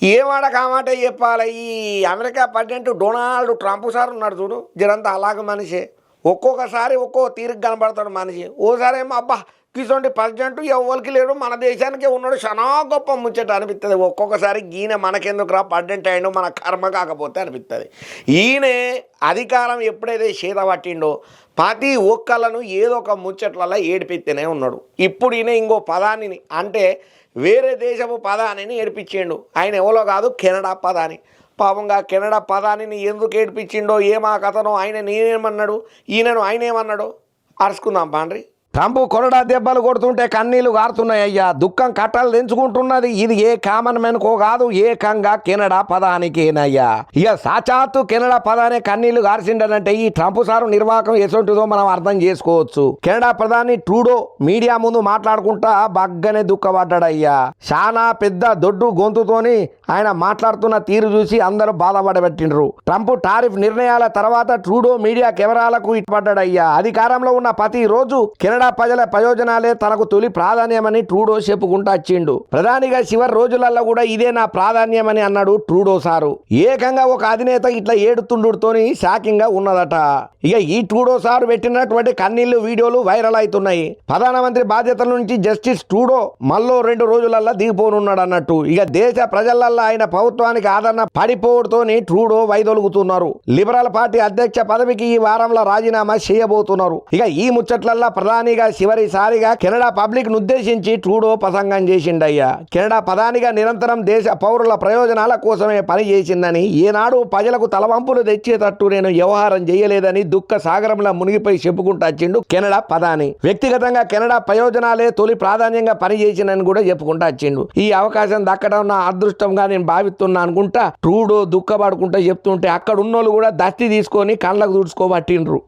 ఏమాట కామాట చెప్పాలి. ఈ America president Donald Trump sir ఉన్నాడు చూడు, జరంతా అలాగ మనిషి. ఒక్కొక్కసారి ఒక్కో తీరుకు కనబడతాడు మనిషి. ఓసారి ఏమో అబ్బా కిసోంటి ప్రెసిడెంట్ ఎవరికి లేడు, మన దేశానికే ఉన్నాడు, చాలా గొప్ప ముచ్చట అనిపిస్తుంది. ఒక్కొక్కసారి ఈయన మనకెందుకు రా ప్రెసిడెంట్ అయ్యిండో, మన కర్మ కాకపోతే అనిపిస్తుంది. ఈయనే అధికారం ఎప్పుడైతే చేత పట్టిండో ప్రతి ఒక్కళ్ళను ఏదో ఒక ముచ్చట్లలో ఏడిపిస్తేనే ఉన్నాడు. ఇప్పుడు ఈయన ఇంకో పదాన్ని అంటే వేరే దేశపు పదానిని ఏడిపించిండు. ఆయన ఎవరో కాదు, కెనడా పదాని. పాపంగా కెనడా పదానిని ఎందుకు ఏడిపించిండో ఏమా కథనో ఆయన నేనేమన్నాడు, ఈయనను ఆయన ఏమన్నాడు అరుచుకుందాం పాండ్రి. ట్రంప్ కొరడా దెబ్బలు కొడుతుంటే కన్నీళ్లు గారుతున్నాయి అయ్యా, దుఃఖం కట్టలు తెంచుకుంటున్నది. ఇది ఏ కామన్ మెన్కో కాదు, ఏకంగా కెనడా పదానికేనయ్యా. ఇక సాచాత్తు కెనడా పదానే కన్నీళ్లు గార్చిండనంటే ఈ ట్రంప్ సారు నిర్వాహకం ఎటువంటిదో మనం అర్థం చేసుకోవచ్చు. కెనడా ప్రధాని ట్రూడో మీడియా ముందు మాట్లాడుకుంటా బగ్గనే దుఃఖపడ్డాడయ్యా. చాలా పెద్ద దొడ్డు గొంతుతోని ఆయన మాట్లాడుతున్న తీరు చూసి అందరూ బాధపడబెట్టిండ్రు. ట్రంప్ టారిఫ్ నిర్ణయాల తర్వాత ట్రూడో మీడియా కెమెరాలకు ఇటుపడ్డాడయ్యా. అధికారంలో ఉన్న ప్రతి రోజు కెనడా ప్రజల ప్రయోజనాలే తనకు తొలి ప్రాధాన్యమని ట్రూడో చెప్పుకుంటూ వచ్చిండు. ప్రధానిగా చివరి రోజులలో కూడా ఇదే నా ప్రాధాన్యమని అన్నాడు ట్రూడో సారు. ఏకంగా ఒక అధినేత ఇట్లా ఏడుతుండుతోని షాకింగ్ గా ఉన్నదట. ఇక ఈ ట్రూడో సారు పెట్టినటువంటి కన్నీళ్లు వీడియోలు వైరల్ అవుతున్నాయి. ప్రధానమంత్రి బాధ్యతల నుంచి జస్టిస్ ట్రూడో మళ్ళీ 2 రోజులల్లో దిగిపోనున్నాడు అన్నట్టు. ఇక దేశ ప్రజలల్లో ఆయన ప్రభుత్వానికి ఆదరణ పడిపోవడంతోని ట్రూడో వైదొలుగుతున్నారు. లిబరల్ పార్టీ అధ్యక్ష పదవికి ఈ వారంలో రాజీనామా చేయబోతున్నారు. ఇక ఈ ముచ్చట్లల్లో ప్రధానిగా చివరిసారిగా కెనడా పబ్లిక్ ను ఉద్దేశించి ట్రూడో ప్రసంగం చేసిండయ్యా. కెనడా ప్రధానిగా నిరంతరం దేశ పౌరుల ప్రయోజనాల కోసమే పనిచేసిందని, ఏనాడు ప్రజలకు తలవంపులు తెచ్చేటట్టు నేను వ్యవహారం చేయలేదని దుఃఖ సాగరంలో మునిగిపోయి చెప్పుకుంటూ వచ్చిండు కెనడా ప్రధాని. వ్యక్తిగతంగా కెనడా ప్రయోజనాలే తొలి ప్రాధాన్యంగా పనిచేసిందని కూడా చెప్పుకుంటూ వచ్చిండు. ఈ అవకాశం దక్కడం నా అదృష్టంగా నేను భావిస్తున్నా అనుకుంటా ట్రూడో దుఃఖపడుకుంటా చెప్తుంటే అక్కడ ఉన్నోళ్ళు కూడా దస్తి తీసుకొని కళ్ళకు తుడుచుకోబట్టిండ్రు.